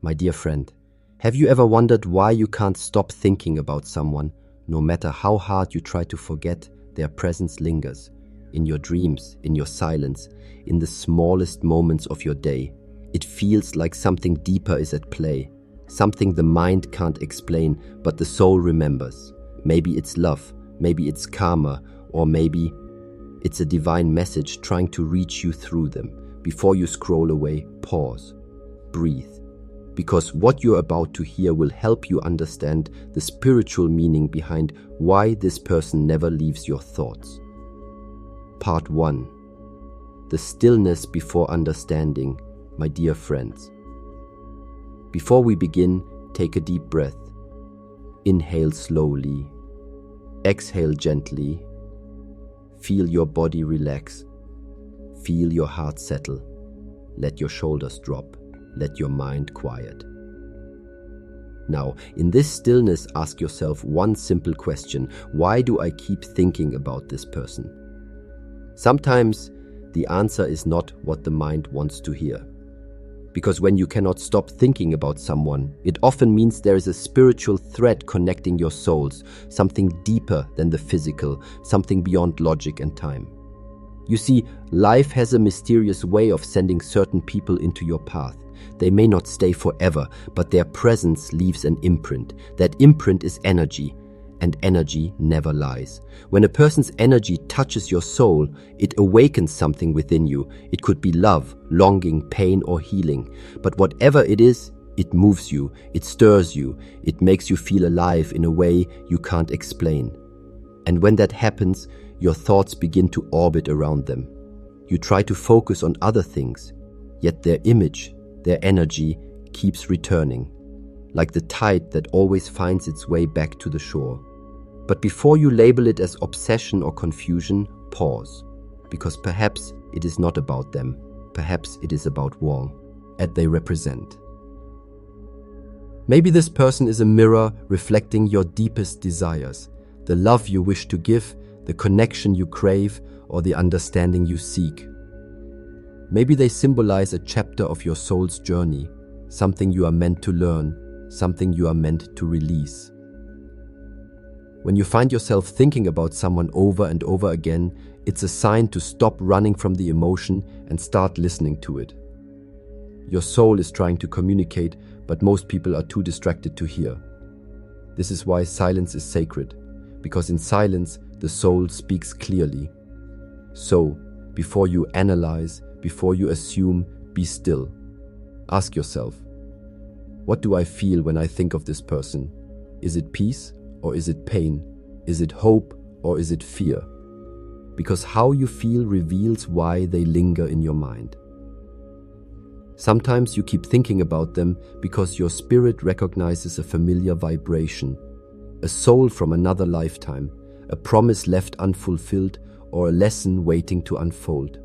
My dear friend, have you ever wondered why you can't stop thinking about someone? No matter how hard you try to forget, their presence lingers. In your dreams, in your silence, in the smallest moments of your day. It feels like something deeper is at play. Something the mind can't explain, but the soul remembers. Maybe it's love, maybe it's karma, or maybe it's a divine message trying to reach you through them. Before you scroll away, pause. Breathe. Because what you're about to hear will help you understand the spiritual meaning behind why this person never leaves your thoughts. Part 1. The stillness before understanding, my dear friends. Before we begin, take a deep breath. Inhale slowly. Exhale gently. Feel your body relax. Feel your heart settle. Let your shoulders drop. Let your mind quiet. Now, in this stillness, ask yourself one simple question. Why do I keep thinking about this person? Sometimes the answer is not what the mind wants to hear. Because when you cannot stop thinking about someone, it often means there is a spiritual thread connecting your souls, something deeper than the physical, something beyond logic and time. You see, life has a mysterious way of sending certain people into your path. They may not stay forever, but their presence leaves an imprint. That imprint is energy, and energy never lies. When a person's energy touches your soul, it awakens something within you. It could be love, longing, pain, or healing. But whatever it is, it moves you, it stirs you, it makes you feel alive in a way you can't explain. And when that happens, your thoughts begin to orbit around them. You try to focus on other things, yet their image, their energy, keeps returning, like the tide that always finds its way back to the shore. But before you label it as obsession or confusion, pause, because perhaps it is not about them, perhaps it is about what they represent. Maybe this person is a mirror reflecting your deepest desires, the love you wish to give, the connection you crave, or the understanding you seek. Maybe they symbolize a chapter of your soul's journey, something you are meant to learn, something you are meant to release. When you find yourself thinking about someone over and over again, it's a sign to stop running from the emotion and start listening to it. Your soul is trying to communicate, but most people are too distracted to hear. This is why silence is sacred, because in silence, the soul speaks clearly. So, before you analyze, before you assume, be still. Ask yourself, what do I feel when I think of this person? Is it peace or is it pain? Is it hope or is it fear? Because how you feel reveals why they linger in your mind. Sometimes you keep thinking about them because your spirit recognizes a familiar vibration, a soul from another lifetime, a promise left unfulfilled, or a lesson waiting to unfold.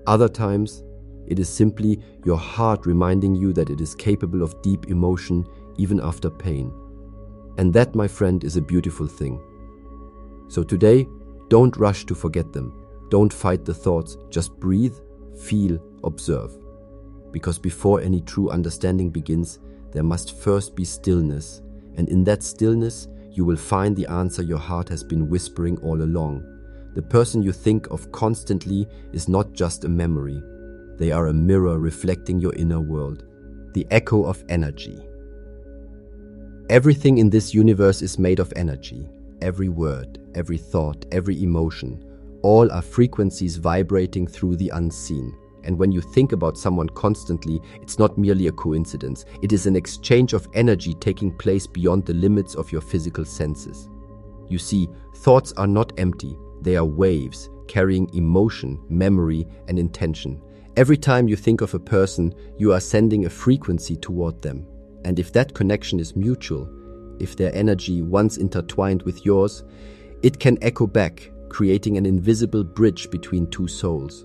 Other times, it is simply your heart reminding you that it is capable of deep emotion even after pain. And that, my friend, is a beautiful thing. So today, don't rush to forget them. Don't fight the thoughts. Just breathe, feel, observe. Because before any true understanding begins, there must first be stillness. And in that stillness, you will find the answer your heart has been whispering all along. The person you think of constantly is not just a memory. They are a mirror reflecting your inner world, the echo of energy. Everything in this universe is made of energy. Every word, every thought, every emotion, all are frequencies vibrating through the unseen. And when you think about someone constantly, it's not merely a coincidence. It is an exchange of energy taking place beyond the limits of your physical senses. You see, thoughts are not empty. They are waves, carrying emotion, memory, and intention. Every time you think of a person, you are sending a frequency toward them. And if that connection is mutual, if their energy once intertwined with yours, it can echo back, creating an invisible bridge between two souls.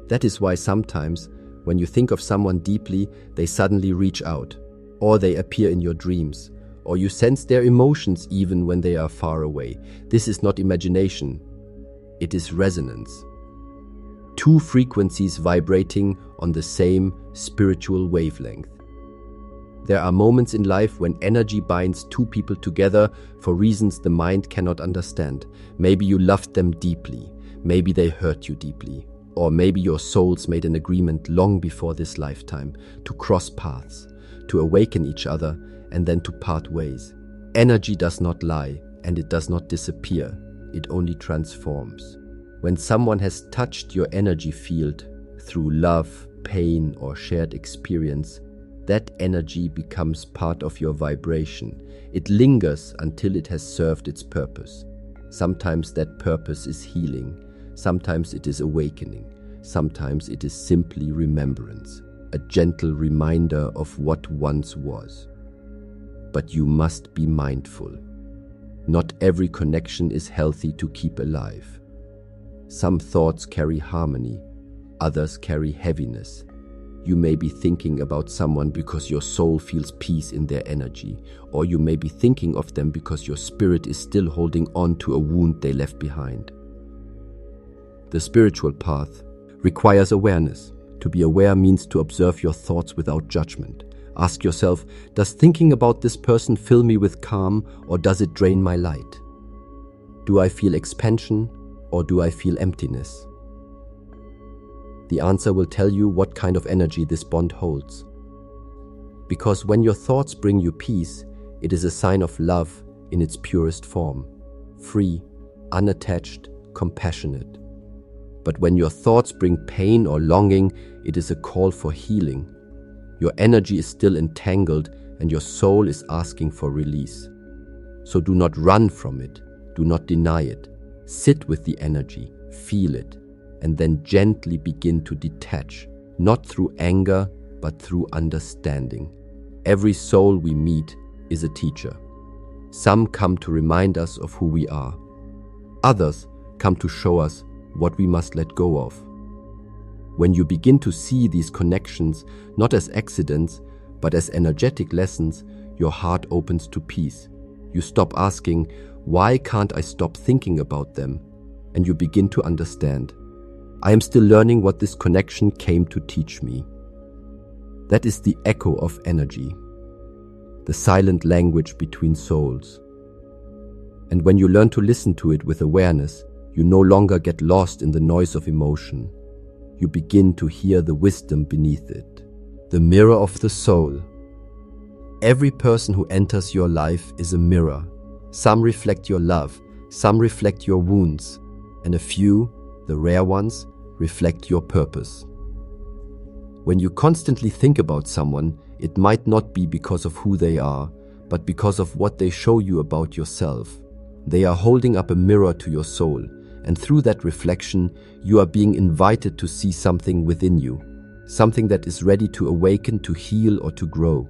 That is why sometimes, when you think of someone deeply, they suddenly reach out, or they appear in your dreams, or you sense their emotions even when they are far away. This is not imagination, it is resonance. Two frequencies vibrating on the same spiritual wavelength. There are moments in life when energy binds two people together for reasons the mind cannot understand. Maybe you loved them deeply, maybe they hurt you deeply, or maybe your souls made an agreement long before this lifetime to cross paths, to awaken each other, and then to part ways. Energy does not lie, and it does not disappear, it only transforms. When someone has touched your energy field through love, pain, or shared experience, that energy becomes part of your vibration. It lingers until it has served its purpose. Sometimes that purpose is healing, sometimes it is awakening, sometimes it is simply remembrance, a gentle reminder of what once was. But you must be mindful. Not every connection is healthy to keep alive. Some thoughts carry harmony, others carry heaviness. You may be thinking about someone because your soul feels peace in their energy, or you may be thinking of them because your spirit is still holding on to a wound they left behind. The spiritual path requires awareness. To be aware means to observe your thoughts without judgment. Ask yourself, does thinking about this person fill me with calm, or does it drain my light? Do I feel expansion, or do I feel emptiness? The answer will tell you what kind of energy this bond holds. Because when your thoughts bring you peace, it is a sign of love in its purest form, free, unattached, compassionate. But when your thoughts bring pain or longing, it is a call for healing. Your energy is still entangled and your soul is asking for release. So do not run from it, do not deny it. Sit with the energy, feel it, and then gently begin to detach, not through anger, but through understanding. Every soul we meet is a teacher. Some come to remind us of who we are. Others come to show us what we must let go of. When you begin to see these connections not as accidents, but as energetic lessons, your heart opens to peace. You stop asking, why can't I stop thinking about them? And you begin to understand. I am still learning what this connection came to teach me. That is the echo of energy, the silent language between souls. And when you learn to listen to it with awareness, you no longer get lost in the noise of emotion. You begin to hear the wisdom beneath it, the mirror of the soul. Every person who enters your life is a mirror. Some reflect your love, some reflect your wounds, and a few, the rare ones, reflect your purpose. When you constantly think about someone, it might not be because of who they are, but because of what they show you about yourself. They are holding up a mirror to your soul, and through that reflection, you are being invited to see something within you, something that is ready to awaken, to heal, or to grow.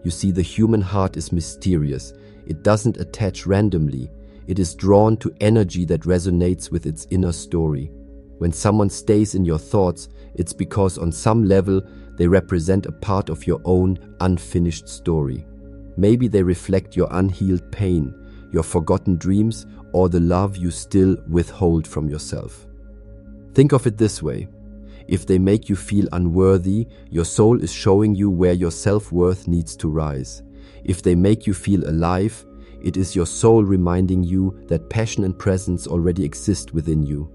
You see, the human heart is mysterious. It doesn't attach randomly. It is drawn to energy that resonates with its inner story. When someone stays in your thoughts, it's because on some level they represent a part of your own unfinished story. Maybe they reflect your unhealed pain, your forgotten dreams, or the love you still withhold from yourself. Think of it this way. If they make you feel unworthy, your soul is showing you where your self-worth needs to rise. If they make you feel alive, it is your soul reminding you that passion and presence already exist within you.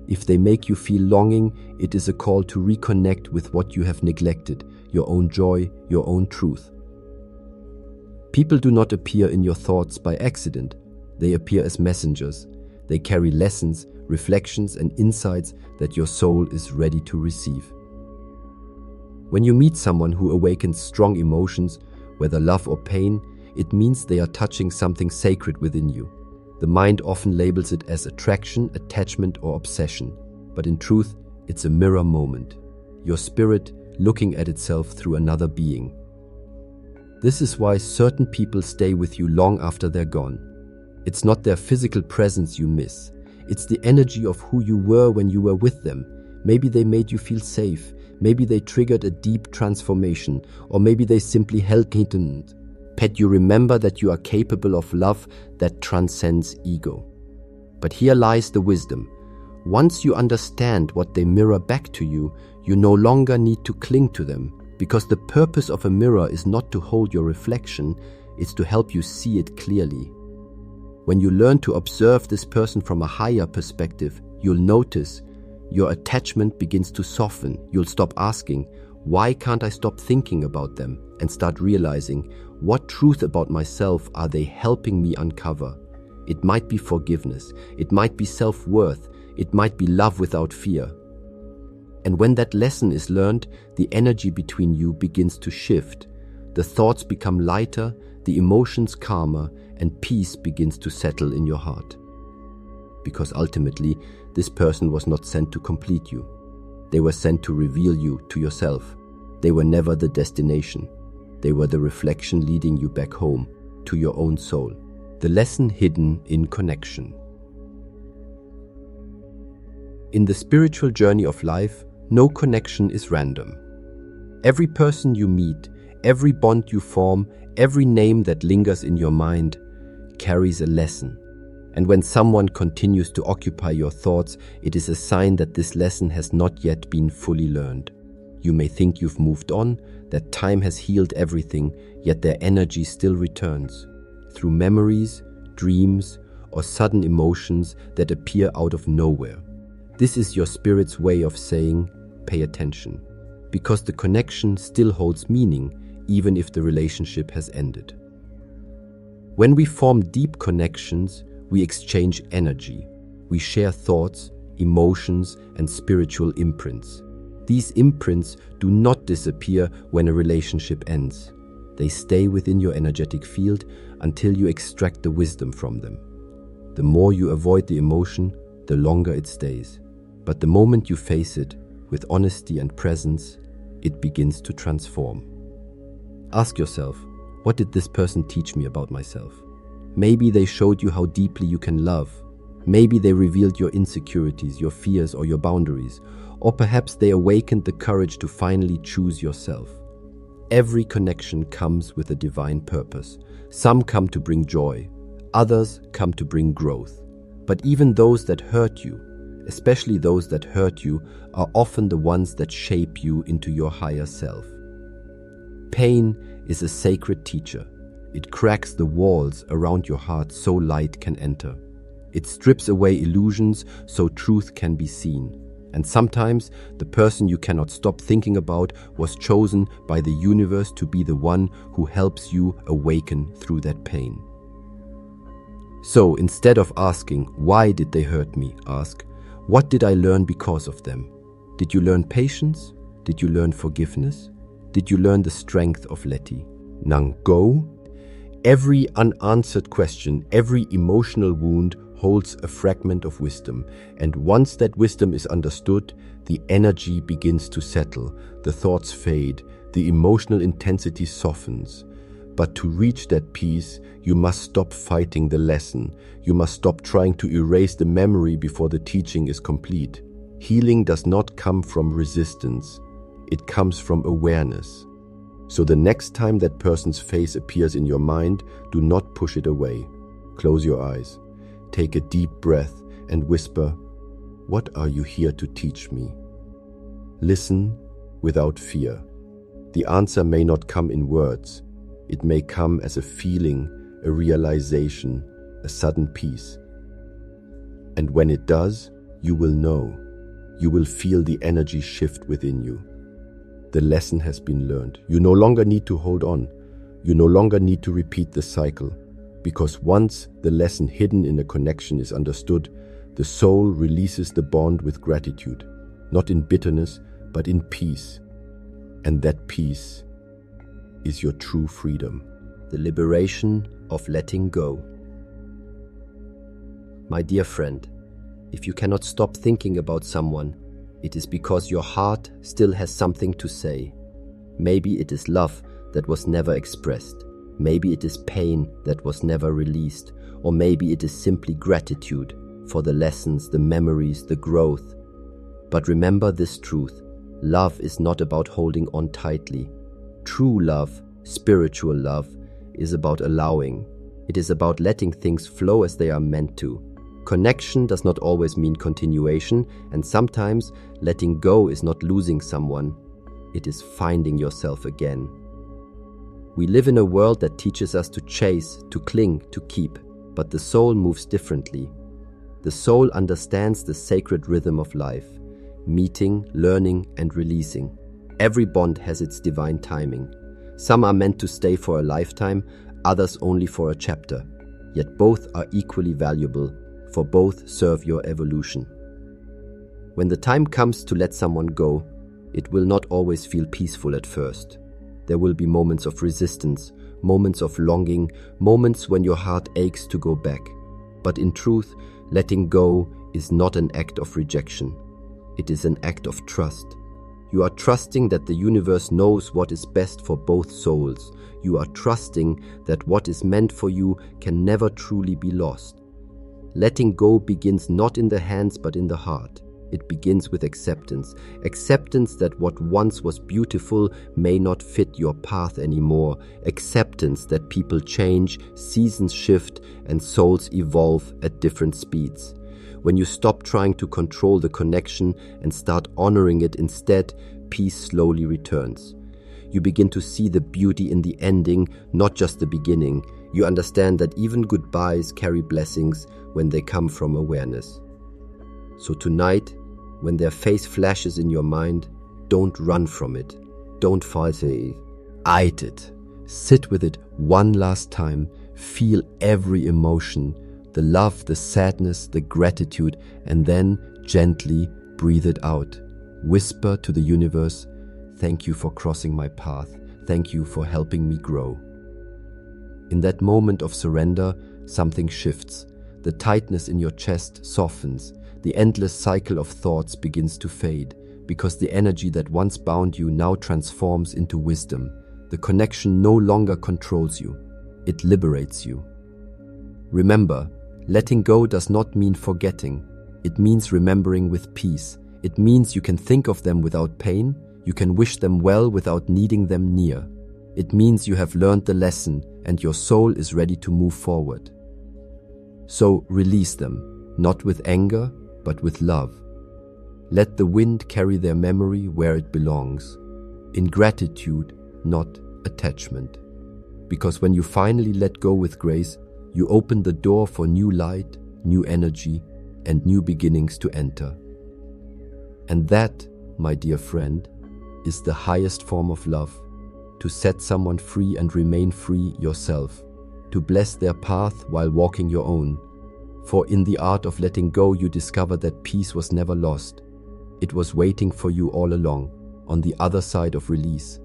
If they make you feel longing, it is a call to reconnect with what you have neglected, your own joy, your own truth. People do not appear in your thoughts by accident. They appear as messengers. They carry lessons, reflections, and insights that your soul is ready to receive. When you meet someone who awakens strong emotions, whether love or pain, it means they are touching something sacred within you. The mind often labels it as attraction, attachment, or obsession, but in truth, it's a mirror moment. Your spirit looking at itself through another being. This is why certain people stay with you long after they're gone. It's not their physical presence you miss. It's the energy of who you were when you were with them. Maybe they made you feel safe. Maybe they triggered a deep transformation, or maybe they simply held hidden. Pet, you remember that you are capable of love that transcends ego. But here lies the wisdom. Once you understand what they mirror back to you, you no longer need to cling to them, Because the purpose of a mirror is not to hold your reflection, it's to help you see it clearly. When you learn to observe this person from a higher perspective, you'll notice your attachment begins to soften. You'll stop asking, why can't I stop thinking about them? And start realizing, what truth about myself are they helping me uncover? It might be forgiveness, it might be self-worth, it might be love without fear. And when that lesson is learned, the energy between you begins to shift. The thoughts become lighter, the emotions calmer, and peace begins to settle in your heart. Because ultimately, this person was not sent to complete you. They were sent to reveal you to yourself. They were never the destination. They were the reflection leading you back home, to your own soul. The lesson hidden in connection. In the spiritual journey of life, no connection is random. Every person you meet, every bond you form, every name that lingers in your mind carries a lesson. And when someone continues to occupy your thoughts, it is a sign that this lesson has not yet been fully learned. You may think you've moved on, that time has healed everything, yet their energy still returns. Through memories, dreams, or sudden emotions that appear out of nowhere. This is your spirit's way of saying, pay attention, because the connection still holds meaning, even if the relationship has ended. When we form deep connections, we exchange energy. We share thoughts, emotions, and spiritual imprints. These imprints do not disappear when a relationship ends. They stay within your energetic field until you extract the wisdom from them. The more you avoid the emotion, the longer it stays. But the moment you face it with honesty and presence, it begins to transform. Ask yourself, what did this person teach me about myself? Maybe they showed you how deeply you can love. Maybe they revealed your insecurities, your fears, or your boundaries. Or perhaps they awakened the courage to finally choose yourself. Every connection comes with a divine purpose. Some come to bring joy. Others come to bring growth. But even those that hurt you, especially those that hurt you, are often the ones that shape you into your higher self. Pain is a sacred teacher. It cracks the walls around your heart so light can enter. It strips away illusions so truth can be seen. And sometimes the person you cannot stop thinking about was chosen by the universe to be the one who helps you awaken through that pain. So instead of asking, why did they hurt me? Ask, what did I learn because of them? Did you learn patience? Did you learn forgiveness? Did you learn the strength of letting go? Every unanswered question, every emotional wound holds a fragment of wisdom. And once that wisdom is understood, the energy begins to settle, the thoughts fade, the emotional intensity softens. But to reach that peace, you must stop fighting the lesson. You must stop trying to erase the memory before the teaching is complete. Healing does not come from resistance. It comes from awareness. So the next time that person's face appears in your mind, do not push it away. Close your eyes. Take a deep breath and whisper, "What are you here to teach me?" Listen without fear. The answer may not come in words. It may come as a feeling, a realization, a sudden peace. And when it does, you will know. You will feel the energy shift within you. The lesson has been learned. You no longer need to hold on. You no longer need to repeat the cycle. Because once the lesson hidden in a connection is understood, the soul releases the bond with gratitude, not in bitterness, but in peace. And that peace is your true freedom. The liberation of letting go. My dear friend, if you cannot stop thinking about someone, it is because your heart still has something to say. Maybe it is love that was never expressed. Maybe it is pain that was never released. Or maybe it is simply gratitude for the lessons, the memories, the growth. But remember this truth. Love is not about holding on tightly. True love, spiritual love, is about allowing. It is about letting things flow as they are meant to. Connection does not always mean continuation, and sometimes letting go is not losing someone, it is finding yourself again. We live in a world that teaches us to chase, to cling, to keep, but the soul moves differently. The soul understands the sacred rhythm of life, meeting, learning, and releasing. Every bond has its divine timing. Some are meant to stay for a lifetime, others only for a chapter. Yet both are equally valuable, for both serve your evolution. When the time comes to let someone go, it will not always feel peaceful at first. There will be moments of resistance, moments of longing, moments when your heart aches to go back. But in truth, letting go is not an act of rejection. It is an act of trust. You are trusting that the universe knows what is best for both souls. You are trusting that what is meant for you can never truly be lost. Letting go begins not in the hands but in the heart. It begins with acceptance. Acceptance that what once was beautiful may not fit your path anymore. Acceptance that people change, seasons shift, and souls evolve at different speeds. When you stop trying to control the connection and start honoring it instead, peace slowly returns. You begin to see the beauty in the ending, not just the beginning. You understand that even goodbyes carry blessings when they come from awareness. So tonight, when their face flashes in your mind, don't run from it. Don't fight it. Eat it. Sit with it one last time. Feel every emotion, the love, the sadness, the gratitude, and then gently breathe it out. Whisper to the universe, "Thank you for crossing my path. Thank you for helping me grow." In that moment of surrender, something shifts. The tightness in your chest softens. The endless cycle of thoughts begins to fade, because the energy that once bound you now transforms into wisdom. The connection no longer controls you. It liberates you. Remember, letting go does not mean forgetting. It means remembering with peace. It means you can think of them without pain. You can wish them well without needing them near. It means you have learned the lesson and your soul is ready to move forward. So release them, not with anger, but with love. Let the wind carry their memory where it belongs. In gratitude, not attachment. Because when you finally let go with grace, you open the door for new light, new energy, and new beginnings to enter. And that, my dear friend, is the highest form of love. To set someone free and remain free yourself. To bless their path while walking your own. For in the art of letting go, you discover that peace was never lost. It was waiting for you all along, on the other side of release.